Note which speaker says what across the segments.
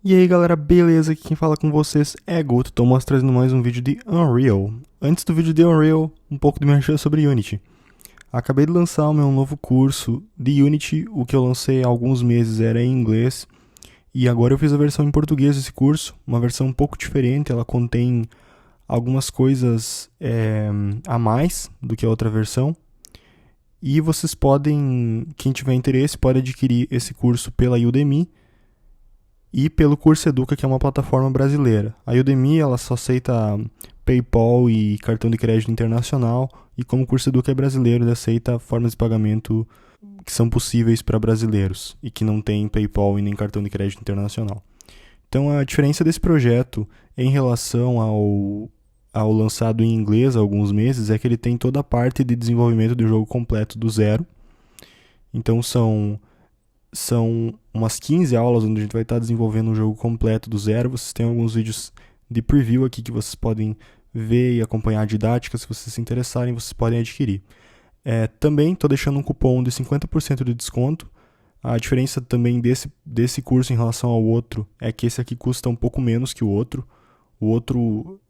Speaker 1: E aí galera, beleza? Aqui quem fala com vocês é Guto, tô mostrando mais um vídeo de Unreal. Antes do vídeo de Unreal, um pouco de merchan sobre Unity. Acabei de lançar o meu novo curso de Unity, o que eu lancei há alguns meses era em inglês, e agora eu fiz a versão em português desse curso, uma versão um pouco diferente, ela contém algumas coisas a mais do que a outra versão. E vocês podem, quem tiver interesse, pode adquirir esse curso pela Udemy, e pelo Curso Educa, que é uma plataforma brasileira. A Udemy ela só aceita PayPal e cartão de crédito internacional, e como o Curso Educa é brasileiro, ele aceita formas de pagamento que são possíveis para brasileiros e que não tem PayPal e nem cartão de crédito internacional. Então a diferença desse projeto em relação ao lançado em inglês há alguns meses é que ele tem toda a parte de desenvolvimento do jogo completo do zero. Então são umas 15 aulas onde a gente vai estar desenvolvendo um jogo completo do zero. Vocês têm alguns vídeos de preview aqui que vocês podem ver e acompanhar a didática. Se vocês se interessarem, vocês podem adquirir. Também estou deixando um cupom de 50% de desconto. A diferença também desse curso em relação ao outro é que esse aqui custa um pouco menos que o outro. O outro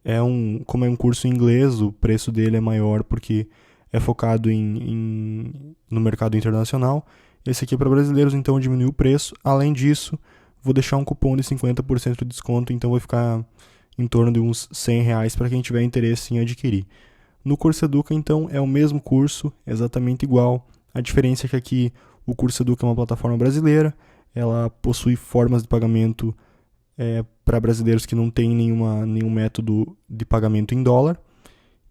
Speaker 1: como é um curso em inglês, o preço dele é maior porque é focado no mercado internacional. Esse aqui é para brasileiros, então diminuiu o preço. Além disso, vou deixar um cupom de 50% de desconto, então vai ficar em torno de uns R$ 100 para quem tiver interesse em adquirir. No Curso Educa, então, é o mesmo curso, exatamente igual. A diferença é que aqui o Curso Educa é uma plataforma brasileira, ela possui formas de pagamento para brasileiros que não têm nenhum método de pagamento em dólar.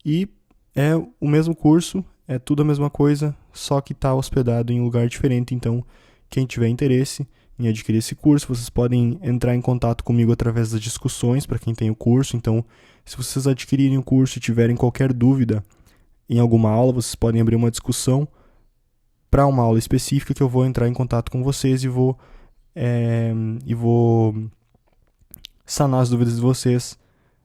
Speaker 1: E é o mesmo curso, é tudo a mesma coisa, só que está hospedado em um lugar diferente. Então, quem tiver interesse em adquirir esse curso, vocês podem entrar em contato comigo através das discussões para quem tem o curso. Então, se vocês adquirirem o curso e tiverem qualquer dúvida em alguma aula, vocês podem abrir uma discussão para uma aula específica que eu vou entrar em contato com vocês e vou sanar as dúvidas de vocês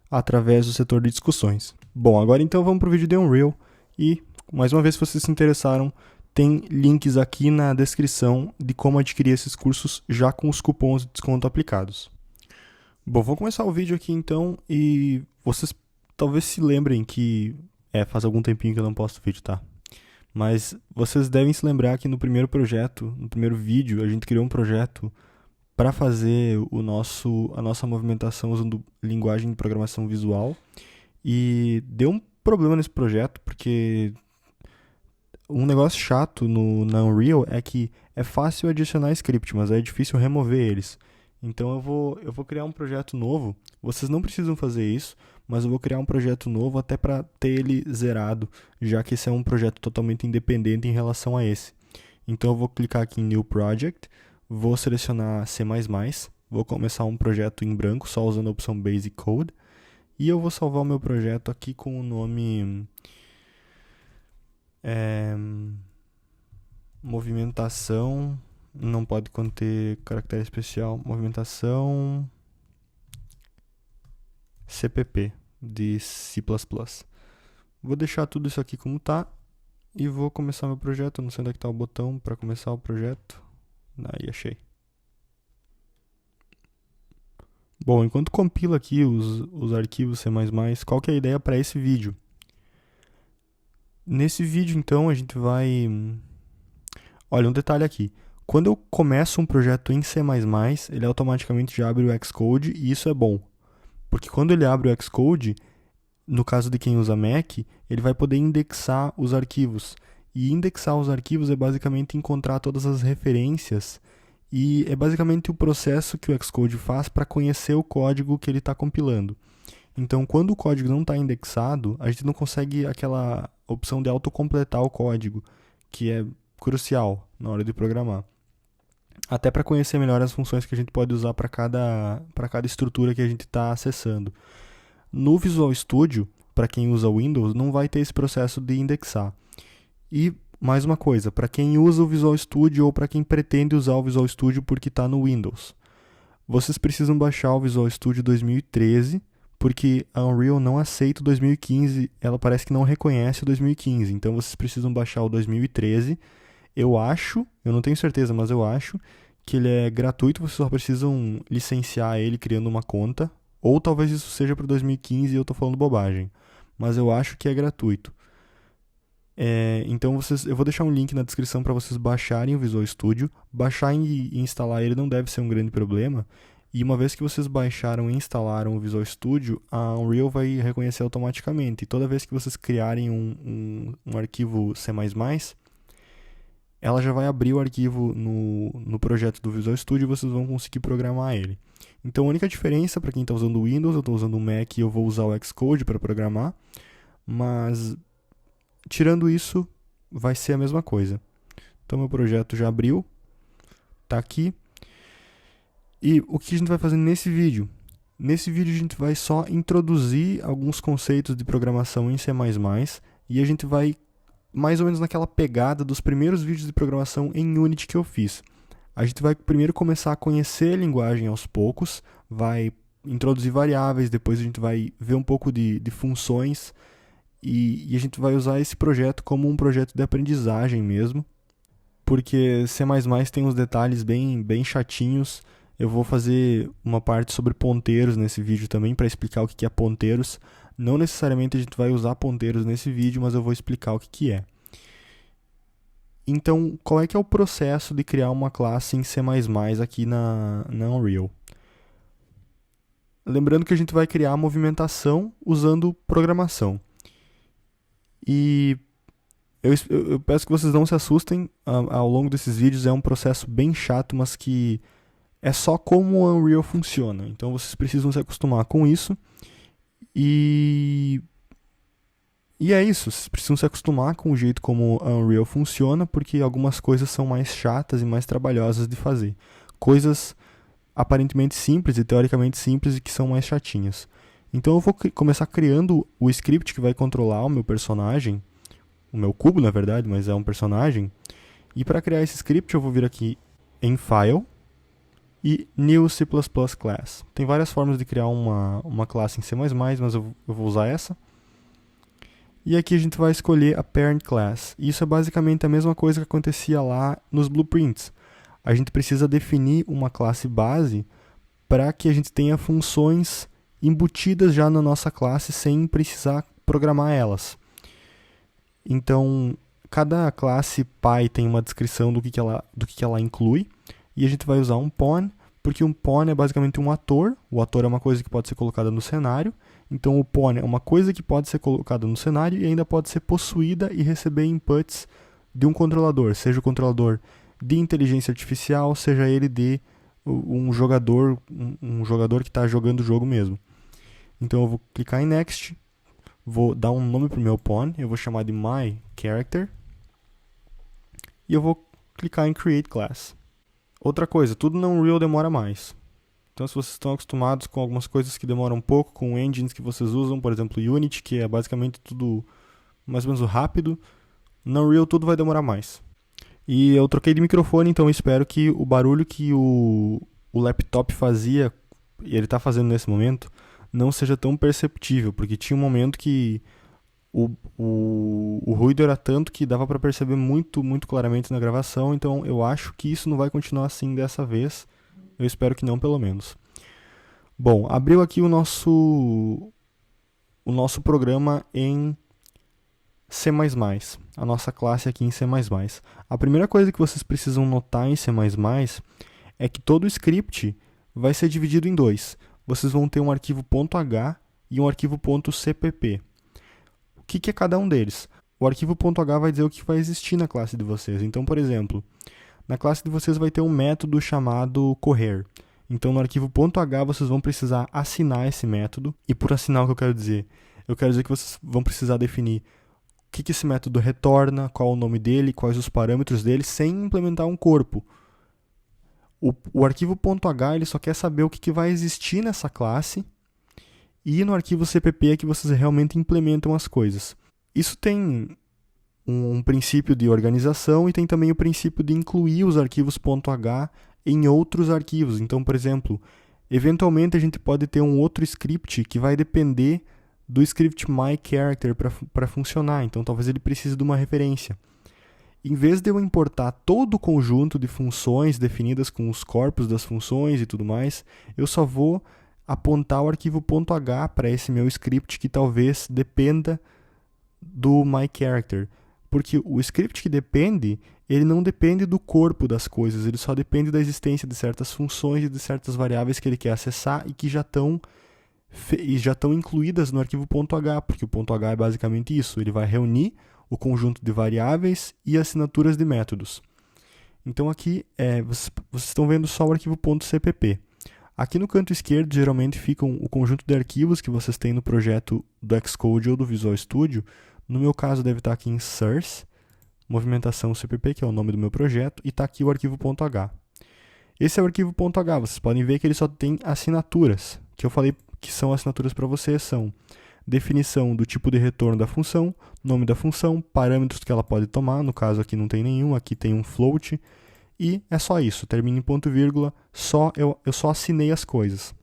Speaker 1: através do setor de discussões. Bom, agora então vamos para o vídeo de Unreal e, mais uma vez, se vocês se interessaram, tem links aqui na descrição de como adquirir esses cursos já com os cupons de desconto aplicados. Bom, vamos começar o vídeo aqui então e vocês talvez se lembrem que faz algum tempinho que eu não posto vídeo, tá? Mas vocês devem se lembrar que no primeiro projeto, no primeiro vídeo, a gente criou um projeto para fazer a nossa movimentação usando linguagem de programação visual. E deu um problema nesse projeto, porque um negócio chato na Unreal é que é fácil adicionar script, mas é difícil remover eles. Então eu vou criar um projeto novo. Vocês não precisam fazer isso, mas eu vou criar um projeto novo até para ter ele zerado, já que esse é um projeto totalmente independente em relação a esse. Então eu vou clicar aqui em New Project, vou selecionar C++, vou começar um projeto em branco, só usando a opção Basic Code. E eu vou salvar o meu projeto aqui com o nome movimentação, não pode conter caractere especial, movimentação CPP de C++. Vou deixar tudo isso aqui como tá e vou começar meu projeto. Não sei onde é que tá o botão para começar o projeto. Aí, achei. Bom, enquanto compila aqui os arquivos C++, qual que é a ideia para esse vídeo? Nesse vídeo, então, a gente vai... Olha, um detalhe aqui. Quando eu começo um projeto em C++, ele automaticamente já abre o Xcode, e isso é bom. Porque quando ele abre o Xcode, no caso de quem usa Mac, ele vai poder indexar os arquivos. E indexar os arquivos é basicamente encontrar todas as referências. E é basicamente o processo que o Xcode faz para conhecer o código que ele está compilando. Então, quando o código não está indexado, a gente não consegue aquela opção de autocompletar o código, que é crucial na hora de programar. Até para conhecer melhor as funções que a gente pode usar para cada estrutura que a gente está acessando. No Visual Studio, para quem usa Windows, não vai ter esse processo de indexar. E mais uma coisa, para quem usa o Visual Studio ou para quem pretende usar o Visual Studio porque está no Windows, vocês precisam baixar o Visual Studio 2013, porque a Unreal não aceita o 2015, ela parece que não reconhece o 2015, então vocês precisam baixar o 2013. Eu não tenho certeza, mas eu acho que ele é gratuito, vocês só precisam licenciar ele criando uma conta, ou talvez isso seja para 2015 e eu tô falando bobagem, mas eu acho que é gratuito. Então eu vou deixar um link na descrição para vocês baixarem o Visual Studio. Baixar e instalar ele não deve ser um grande problema. E uma vez que vocês baixaram e instalaram o Visual Studio, a Unreal vai reconhecer automaticamente. E toda vez que vocês criarem um arquivo C++, ela já vai abrir o arquivo no projeto do Visual Studio e vocês vão conseguir programar ele. Então a única diferença para quem está usando o Windows, eu estou usando o Mac e eu vou usar o Xcode para programar, mas tirando isso, vai ser a mesma coisa. Então meu projeto já abriu, está aqui. E o que a gente vai fazer nesse vídeo? Nesse vídeo a gente vai só introduzir alguns conceitos de programação em C++ e a gente vai mais ou menos naquela pegada dos primeiros vídeos de programação em Unity que eu fiz. A gente vai primeiro começar a conhecer a linguagem aos poucos, vai introduzir variáveis, depois a gente vai ver um pouco de funções e a gente vai usar esse projeto como um projeto de aprendizagem mesmo, porque C++ tem uns detalhes bem chatinhos. Eu vou fazer uma parte sobre ponteiros nesse vídeo também, para explicar o que é ponteiros. Não necessariamente a gente vai usar ponteiros nesse vídeo, mas eu vou explicar o que é. Então, qual é que é o processo de criar uma classe em C++ aqui na Unreal? Lembrando que a gente vai criar a movimentação usando programação. E eu peço que vocês não se assustem, ao longo desses vídeos é um processo bem chato, mas que é só como o Unreal funciona. Então vocês precisam se acostumar com isso. E é isso, vocês precisam se acostumar com o jeito como o Unreal funciona, porque algumas coisas são mais chatas e mais trabalhosas de fazer. Coisas aparentemente simples e teoricamente simples e que são mais chatinhas. Então eu vou começar criando o script que vai controlar o meu personagem, o meu cubo na verdade, mas é um personagem. E para criar esse script eu vou vir aqui em File e New C++ Class. Tem várias formas de criar uma classe em C++, mas eu vou usar essa. E aqui a gente vai escolher a Parent Class. Isso é basicamente a mesma coisa que acontecia lá nos blueprints. A gente precisa definir uma classe base para que a gente tenha funções embutidas já na nossa classe sem precisar programar elas. Então, cada classe pai tem uma descrição do que ela inclui. E a gente vai usar um pawn, porque um pawn é basicamente um ator. O ator é uma coisa que pode ser colocada no cenário. Então o pawn é uma coisa que pode ser colocada no cenário e ainda pode ser possuída e receber inputs de um controlador. Seja o controlador de inteligência artificial, seja ele de um jogador que está jogando o jogo mesmo. Então eu vou clicar em Next, vou dar um nome para o meu pawn, eu vou chamar de MyCharacter. E eu vou clicar em Create Class. Outra coisa, tudo na Unreal demora mais. Então se vocês estão acostumados com algumas coisas que demoram um pouco, com engines que vocês usam, por exemplo Unity, que é basicamente tudo mais ou menos rápido, na Unreal tudo vai demorar mais. E eu troquei de microfone, então eu espero que o barulho que o laptop fazia, e ele está fazendo nesse momento, não seja tão perceptível, porque tinha um momento que o ruído era tanto que dava para perceber muito claramente na gravação, então eu acho que isso não vai continuar assim dessa vez. Eu espero que não, pelo menos. Bom, abriu aqui o nosso programa em C++, a nossa classe aqui em C++. A primeira coisa que vocês precisam notar em C++ é que todo o script vai ser dividido em dois. Vocês vão ter um arquivo .h e um arquivo .cpp. O que é cada um deles? O arquivo .h vai dizer o que vai existir na classe de vocês. Então, por exemplo, na classe de vocês vai ter um método chamado correr. Então, no arquivo .h vocês vão precisar assinar esse método. E por assinar, o que eu quero dizer? Eu quero dizer que vocês vão precisar definir o que esse método retorna, qual o nome dele, quais os parâmetros dele, sem implementar um corpo. O arquivo .h ele só quer saber o que vai existir nessa classe. E no arquivo CPP é que vocês realmente implementam as coisas. Isso tem um princípio de organização e tem também o princípio de incluir os arquivos .h em outros arquivos. Então, por exemplo, eventualmente a gente pode ter um outro script que vai depender do script MyCharacter para funcionar. Então, talvez ele precise de uma referência. Em vez de eu importar todo o conjunto de funções definidas com os corpos das funções e tudo mais, eu só vou apontar o arquivo .h para esse meu script que talvez dependa do myCharacter. Porque o script que depende, ele não depende do corpo das coisas, ele só depende da existência de certas funções e de certas variáveis que ele quer acessar e que já estão incluídas no arquivo .h, porque o .h é basicamente isso, ele vai reunir o conjunto de variáveis e assinaturas de métodos. Então aqui vocês estão vendo só o arquivo .cpp. Aqui no canto esquerdo geralmente ficam o conjunto de arquivos que vocês têm no projeto do Xcode ou do Visual Studio. No meu caso deve estar aqui em source, movimentação cpp, que é o nome do meu projeto, e está aqui o arquivo .h. Esse é o arquivo .h, vocês podem ver que ele só tem assinaturas, que eu falei que são assinaturas para vocês, são definição do tipo de retorno da função, nome da função, parâmetros que ela pode tomar, no caso aqui não tem nenhum, aqui tem um float, e é só isso, termina em ponto e vírgula, eu só assinei as coisas.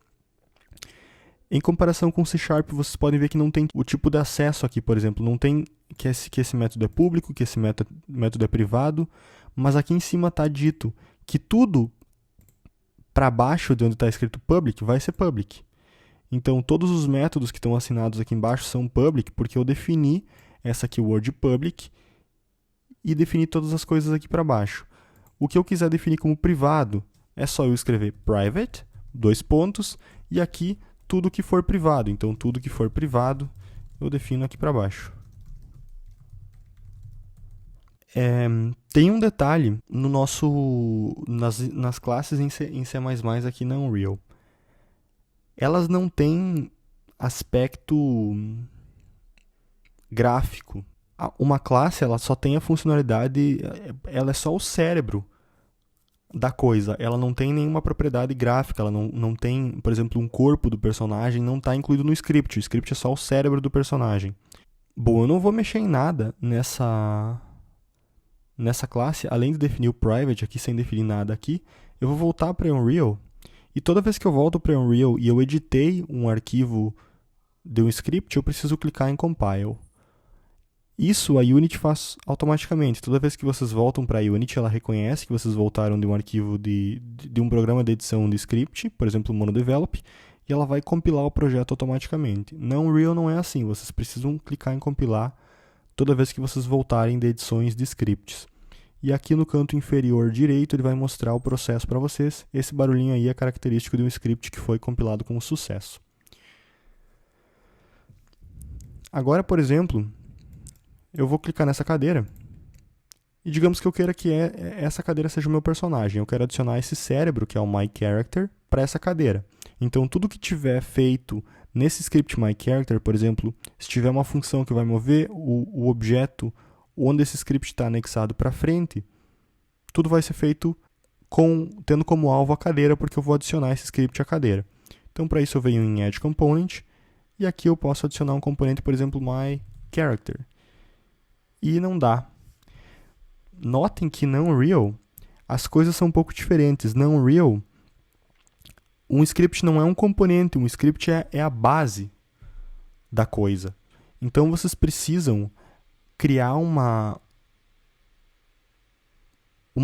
Speaker 1: Em comparação com C#, vocês podem ver que não tem o tipo de acesso aqui, por exemplo, não tem que esse método é público, que esse método é privado, mas aqui em cima está dito que tudo para baixo de onde está escrito public vai ser public. Então, todos os métodos que estão assinados aqui embaixo são public, porque eu defini essa keyword public e defini todas as coisas aqui para baixo. O que eu quiser definir como privado, é só eu escrever private, e aqui tudo que for privado. Então, tudo que for privado, eu defino aqui para baixo. Tem um detalhe no nas classes em C++ aqui na Unreal. Elas não têm aspecto gráfico. Uma classe ela só tem a funcionalidade, ela é só o cérebro da coisa. Ela não tem nenhuma propriedade gráfica, ela não tem, por exemplo, um corpo do personagem, não está incluído no script. O script é só o cérebro do personagem. Bom, eu não vou mexer em nada nessa classe, além de definir o private aqui, sem definir nada aqui. Eu vou voltar para Unreal. E toda vez que eu volto para Unreal e eu editei um arquivo de um script, eu preciso clicar em Compile. Isso a Unity faz automaticamente. Toda vez que vocês voltam para a Unity, ela reconhece que vocês voltaram de um arquivo de um programa de edição de script, por exemplo, o MonoDevelop, e ela vai compilar o projeto automaticamente. Na Unreal não é assim, vocês precisam clicar em compilar toda vez que vocês voltarem de edições de scripts. E aqui no canto inferior direito ele vai mostrar o processo para vocês. Esse barulhinho aí é característico de um script que foi compilado com sucesso. Agora, por exemplo, eu vou clicar nessa cadeira e digamos que eu queira que essa cadeira seja o meu personagem. Eu quero adicionar esse cérebro, que é o myCharacter, para essa cadeira. Então, tudo que tiver feito nesse script myCharacter, por exemplo, se tiver uma função que vai mover o objeto onde esse script está anexado para frente, tudo vai ser feito tendo como alvo a cadeira, porque eu vou adicionar esse script à cadeira. Então, para isso eu venho em Add Component, e aqui eu posso adicionar um componente, por exemplo, myCharacter. E não dá. Notem que na Unreal as coisas são um pouco diferentes. Na Unreal, um script não é um componente, um script é a base da coisa. Então, vocês precisam criar uma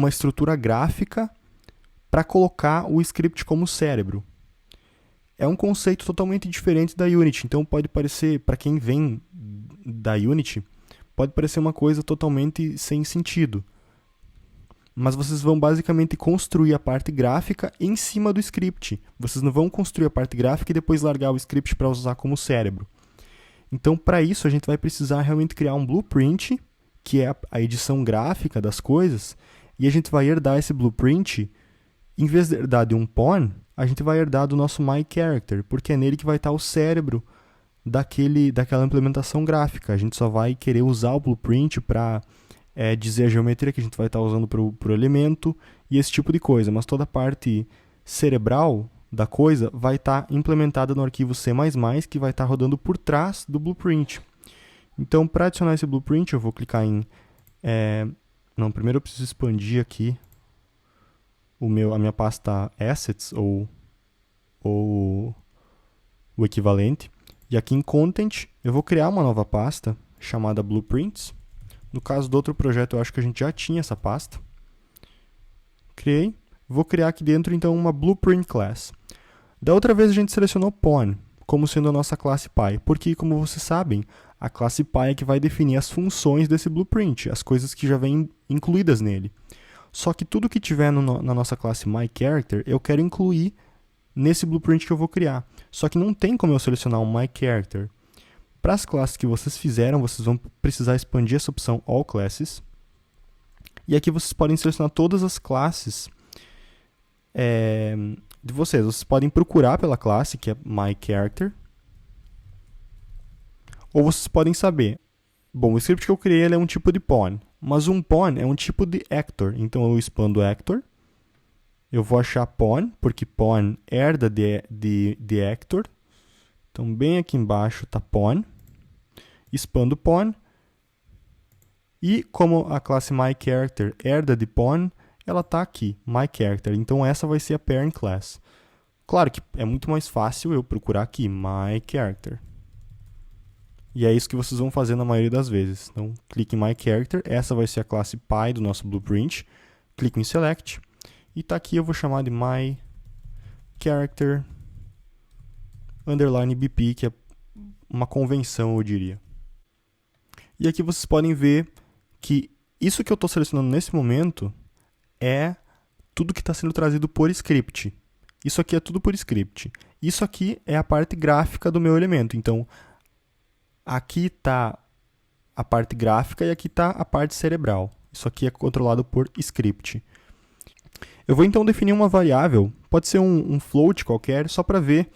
Speaker 1: estrutura gráfica para colocar o script como cérebro. É um conceito totalmente diferente da Unity, então pode parecer, para quem vem da Unity, pode parecer uma coisa totalmente sem sentido. Mas vocês vão basicamente construir a parte gráfica em cima do script. Vocês não vão construir a parte gráfica e depois largar o script para usar como cérebro. Então, para isso, a gente vai precisar realmente criar um blueprint, que é a edição gráfica das coisas, e a gente vai herdar esse blueprint, em vez de herdar de um pawn, a gente vai herdar do nosso myCharacter, porque é nele que vai estar o cérebro daquela implementação gráfica. A gente só vai querer usar o blueprint para dizer a geometria que a gente vai estar usando para o elemento e esse tipo de coisa, mas toda a parte cerebral da coisa vai estar implementada no arquivo C++, que vai estar rodando por trás do blueprint. Então, para adicionar esse blueprint, eu vou clicar em... primeiro eu preciso expandir aqui a minha pasta Assets, ou o equivalente. E aqui em Content, eu vou criar uma nova pasta chamada Blueprints, No caso do outro projeto, eu acho que a gente já tinha essa pasta. Criei. Vou criar aqui dentro, então, uma Blueprint Class. Da outra vez, a gente selecionou Pawn como sendo a nossa classe Py, porque, como vocês sabem, a classe Py é que vai definir as funções desse Blueprint, as coisas que já vêm incluídas nele. Só que tudo que tiver na nossa classe MyCharacter, eu quero incluir nesse Blueprint que eu vou criar. Só que não tem como eu selecionar um MyCharacter. Para as classes que vocês fizeram, vocês vão precisar expandir essa opção All Classes. E aqui vocês podem selecionar todas as classes de vocês. Vocês podem procurar pela classe, que é MyCharacter. Ou vocês podem saber, bom, o script que eu criei ele é um tipo de pawn, mas um pawn é um tipo de actor. Então eu expando actor. Eu vou achar pawn, porque pawn herda de actor. Então bem aqui embaixo está pawn. Expando pawn. E como a classe MyCharacter herda de pawn, ela está aqui, MyCharacter. Então essa vai ser a parent class. Claro que é muito mais fácil eu procurar aqui, MyCharacter. E é isso que vocês vão fazer na maioria das vezes. Então, clique em MyCharacter, essa vai ser a classe Py do nosso Blueprint. Clico em Select. E está aqui, eu vou chamar de MyCharacter underline BP, que é uma convenção, eu diria. E aqui vocês podem ver que isso que eu estou selecionando nesse momento é tudo que está sendo trazido por script. Isso aqui é tudo por script. Isso aqui é a parte gráfica do meu elemento. Então, aqui está a parte gráfica e aqui está a parte cerebral. Isso aqui é controlado por script. Eu vou então definir uma variável, pode ser um float qualquer, só para ver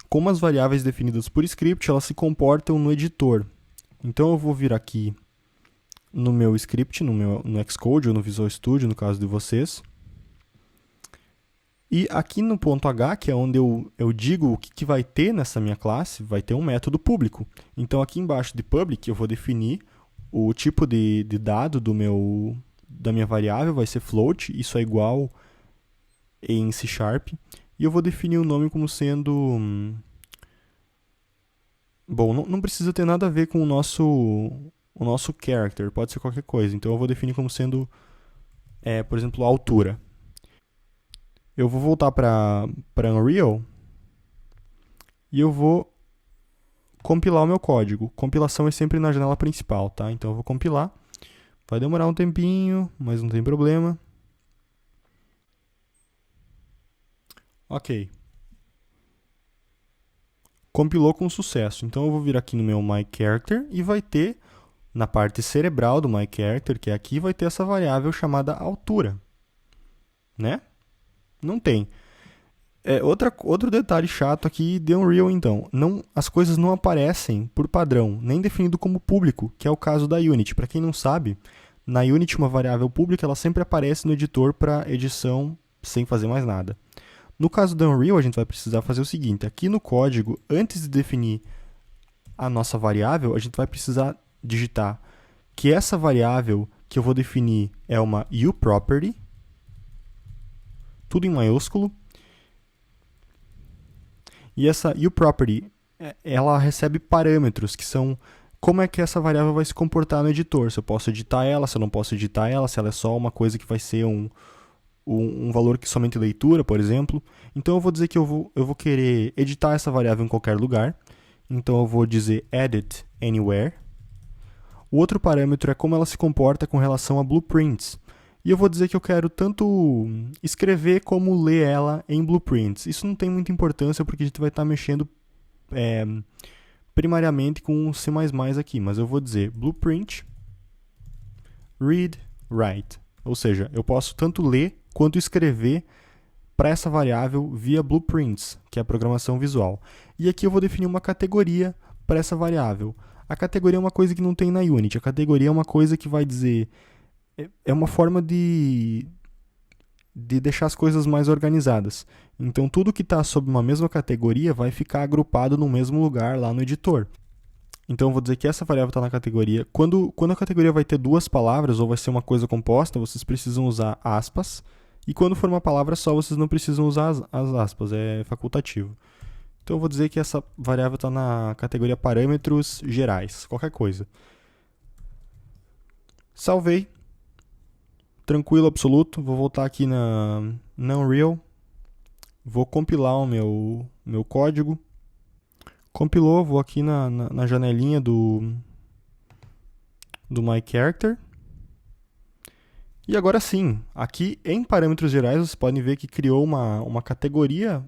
Speaker 1: como as variáveis definidas por script elas se comportam no editor. Então eu vou vir aqui no meu script, no Xcode ou no Visual Studio, no caso de vocês. E aqui no ponto H, que é onde eu digo o que vai ter nessa minha classe, vai ter um método público. Então aqui embaixo de public eu vou definir o tipo de dado da minha variável, vai ser float, isso é igual em C#. E eu vou definir o nome como sendo... Bom, não precisa ter nada a ver com o nosso character, pode ser qualquer coisa. Então eu vou definir como sendo, por exemplo, a altura. Eu vou voltar para Unreal e eu vou compilar o meu código. Compilação é sempre na janela principal, tá? Então eu vou compilar. Vai demorar um tempinho, mas não tem problema. Ok. Compilou com sucesso. Então eu vou vir aqui no meu MyCharacter e vai ter, na parte cerebral do MyCharacter, que é aqui, vai ter essa variável chamada altura. Né? Não tem. Outro detalhe chato aqui de Unreal, então. As coisas não aparecem por padrão, nem definido como público, que é o caso da Unity. Para quem não sabe, na Unity uma variável pública ela sempre aparece no editor para edição sem fazer mais nada. No caso da Unreal, a gente vai precisar fazer o seguinte. Aqui no código, antes de definir a nossa variável, a gente vai precisar digitar que essa variável que eu vou definir é uma uProperty, tudo em maiúsculo. E essa uProperty, ela recebe parâmetros, que são como é que essa variável vai se comportar no editor. Se eu posso editar ela, se eu não posso editar ela, se ela é só uma coisa que vai ser um valor que somente leitura, por exemplo. Então eu vou dizer que eu vou querer editar essa variável em qualquer lugar. Então eu vou dizer edit anywhere. O outro parâmetro é como ela se comporta com relação a blueprints. E eu vou dizer que eu quero tanto escrever como ler ela em blueprints. Isso não tem muita importância porque a gente vai estar mexendo primariamente com o C++ aqui. Mas eu vou dizer blueprint, read, write. Ou seja, eu posso tanto ler quanto escrever para essa variável via blueprints, que é a programação visual. E aqui eu vou definir uma categoria para essa variável. A categoria é uma coisa que não tem na Unity. A categoria é uma coisa que vai dizer... É uma forma de deixar as coisas mais organizadas. Então, tudo que está sob uma mesma categoria vai ficar agrupado no mesmo lugar lá no editor. Então, eu vou dizer que essa variável está na categoria. Quando a categoria vai ter duas palavras ou vai ser uma coisa composta, vocês precisam usar aspas. E quando for uma palavra só, vocês não precisam usar as aspas, é facultativo. Então eu vou dizer que essa variável está na categoria parâmetros gerais, qualquer coisa. Salvei. Tranquilo, absoluto. Vou voltar aqui na Unreal. Vou compilar o meu código. Compilou, vou aqui na janelinha do MyCharacter. E agora sim, aqui em parâmetros gerais, vocês podem ver que criou uma categoria,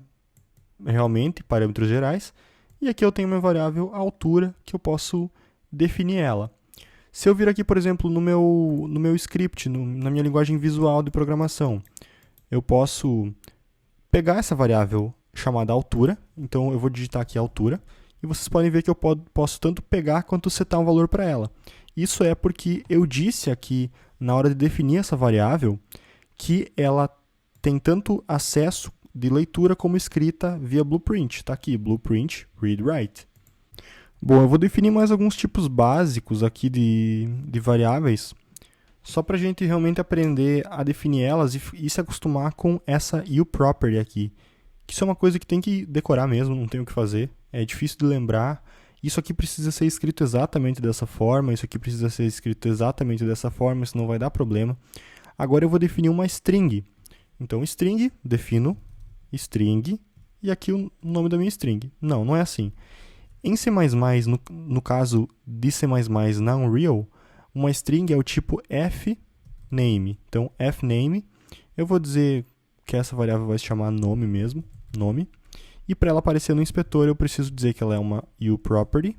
Speaker 1: realmente, parâmetros gerais. E aqui eu tenho uma variável altura, que eu posso definir ela. Se eu vir aqui, por exemplo, no meu script, na minha linguagem visual de programação, eu posso pegar essa variável chamada altura. Então eu vou digitar aqui altura. E vocês podem ver que eu posso tanto pegar quanto setar um valor para ela. Isso é porque eu disse aqui, na hora de definir essa variável, que ela tem tanto acesso de leitura como escrita via blueprint. Está aqui, blueprint, read, write. Bom, eu vou definir mais alguns tipos básicos aqui de variáveis, só para a gente realmente aprender a definir elas e se acostumar com essa uProperty aqui. Que isso é uma coisa que tem que decorar mesmo, não tem o que fazer. É difícil de lembrar. Isso aqui precisa ser escrito exatamente dessa forma, isso aqui precisa ser escrito exatamente dessa forma, senão vai dar problema. Agora eu vou definir uma string. Então, string, defino string, e aqui o nome da minha string. Não, não é assim. Em C++, no caso de C++ na Unreal, uma string é o tipo fname. Então, fname, eu vou dizer que essa variável vai se chamar nome mesmo, nome. E para ela aparecer no inspetor, eu preciso dizer que ela é uma uProperty.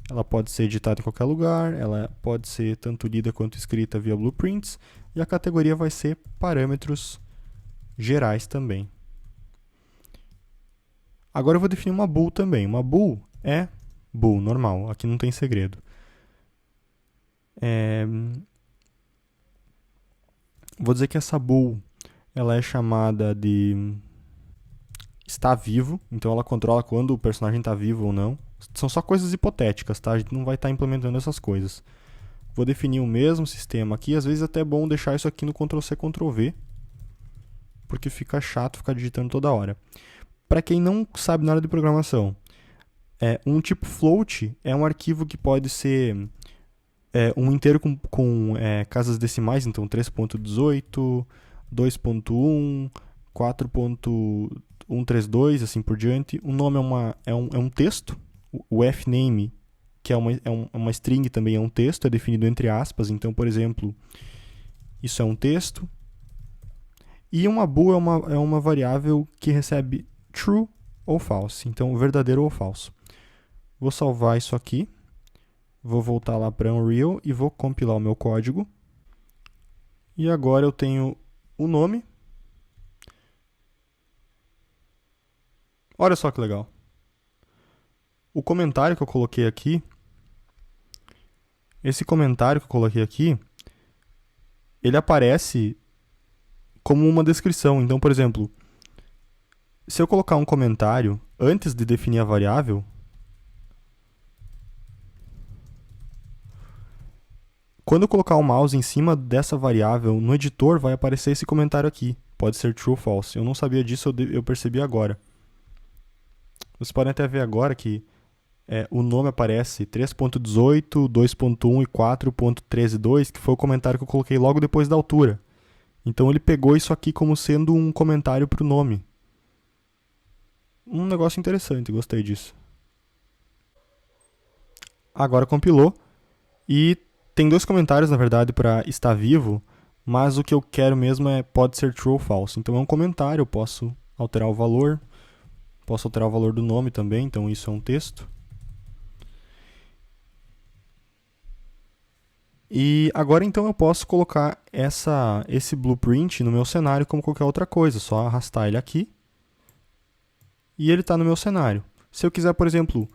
Speaker 1: Ela pode ser editada em qualquer lugar, ela pode ser tanto lida quanto escrita via blueprints, e a categoria vai ser parâmetros gerais também. Agora eu vou definir uma bool também. Uma bool é bool, normal, aqui não tem segredo. Vou dizer que essa bool ela é chamada de está vivo, então ela controla quando o personagem está vivo ou não. São só coisas hipotéticas, tá? A gente não vai estar implementando essas coisas. Vou definir o mesmo sistema aqui, às vezes é até bom deixar isso aqui no Ctrl+C, Ctrl+V, porque fica chato ficar digitando toda hora. Para quem não sabe nada de programação, um tipo float é um arquivo que pode ser um inteiro com casas decimais, então 3.18, 2.1, 4.132, assim por diante. O nome é um texto. O fname, que é uma string, também é um texto, é definido entre aspas. Então, por exemplo, isso é um texto. E uma bool é uma variável que recebe true ou false. Então, verdadeiro ou falso. Vou salvar isso aqui. Vou voltar lá para Unreal e vou compilar o meu código. E agora eu tenho o nome. Olha só que legal. O comentário que eu coloquei aqui, ele aparece como uma descrição. Então, por exemplo, se eu colocar um comentário antes de definir a variável, quando eu colocar o mouse em cima dessa variável, no editor vai aparecer esse comentário aqui. Pode ser true ou false. Eu não sabia disso, eu percebi agora. Vocês podem até ver agora que o nome aparece 3.18, 2.1 e 4.132, que foi o comentário que eu coloquei logo depois da altura. Então ele pegou isso aqui como sendo um comentário para o nome. Um negócio interessante, gostei disso. Agora compilou e tem dois comentários, na verdade, para estar vivo, mas o que eu quero mesmo pode ser true ou false. Então é um comentário, eu posso alterar o valor, posso alterar o valor do nome também, então isso é um texto. E agora então eu posso colocar esse blueprint no meu cenário como qualquer outra coisa, só arrastar ele aqui e ele está no meu cenário. Se eu quiser, por exemplo,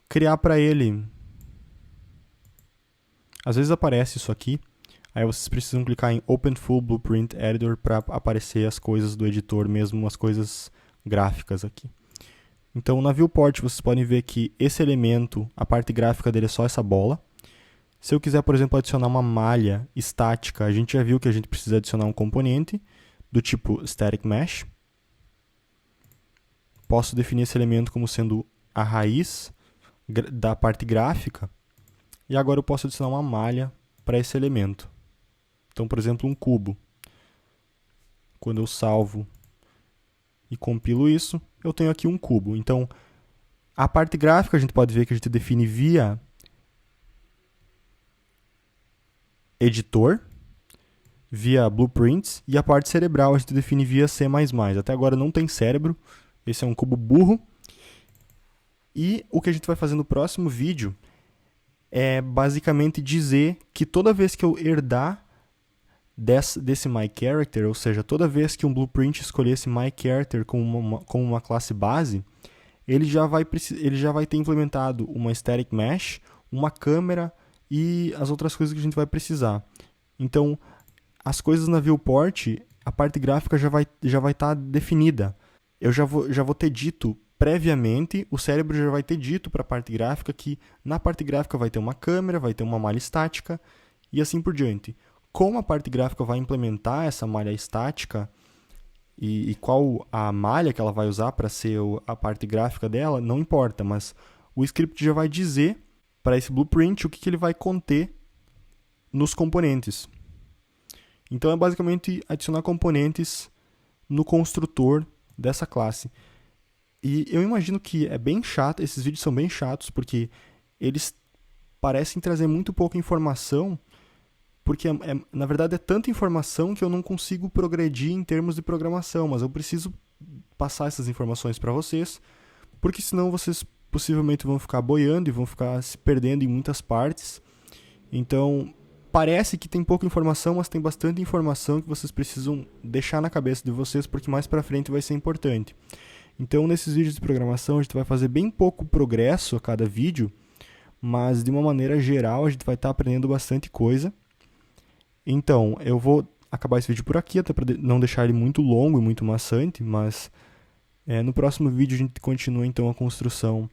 Speaker 1: criar para ele, às vezes aparece isso aqui, aí vocês precisam clicar em Open Full Blueprint Editor para aparecer as coisas do editor, mesmo as coisas gráficas aqui. Então na viewport vocês podem ver que esse elemento, a parte gráfica dele é só essa bola. Se eu quiser, por exemplo, adicionar uma malha estática, a gente já viu que a gente precisa adicionar um componente do tipo Static Mesh. posso definir esse elemento como sendo a raiz da parte gráfica, e agora eu posso adicionar uma malha para esse elemento. Então, por exemplo, um cubo. Quando eu salvo e compilo isso, eu tenho aqui um cubo. Então, a parte gráfica a gente pode ver que a gente define via editor, via blueprints, e a parte cerebral a gente define via C++. Até agora não tem cérebro, esse é um cubo burro. E o que a gente vai fazer no próximo vídeo é basicamente dizer que toda vez que eu herdar desse myCharacter, ou seja, toda vez que um blueprint escolher esse myCharacter como uma classe base, ele já vai ter implementado uma static mesh, uma câmera e as outras coisas que a gente vai precisar. Então, as coisas na viewport, a parte gráfica já vai estar definida. Eu já vou ter dito previamente, o cérebro já vai ter dito para a parte gráfica que na parte gráfica vai ter uma câmera, vai ter uma malha estática e assim por diante. Como a parte gráfica vai implementar essa malha estática e qual a malha que ela vai usar para ser a parte gráfica dela, não importa, mas o script já vai dizer para esse blueprint o que ele vai conter nos componentes. Então é basicamente adicionar componentes no construtor dessa classe. E eu imagino que é bem chato, esses vídeos são bem chatos, porque eles parecem trazer muito pouca informação, porque na verdade é tanta informação que eu não consigo progredir em termos de programação, mas eu preciso passar essas informações para vocês, porque senão vocês possivelmente vão ficar boiando e vão ficar se perdendo em muitas partes. Então, parece que tem pouca informação, mas tem bastante informação que vocês precisam deixar na cabeça de vocês, porque mais para frente vai ser importante. Então, nesses vídeos de programação, a gente vai fazer bem pouco progresso a cada vídeo, mas de uma maneira geral, a gente vai estar aprendendo bastante coisa. Então, eu vou acabar esse vídeo por aqui, até para não deixar ele muito longo e muito maçante, mas no próximo vídeo a gente continua então a construção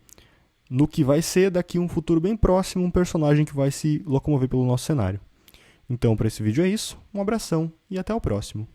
Speaker 1: no que vai ser daqui um futuro bem próximo, um personagem que vai se locomover pelo nosso cenário. Então, para esse vídeo é isso, um abração e até o próximo.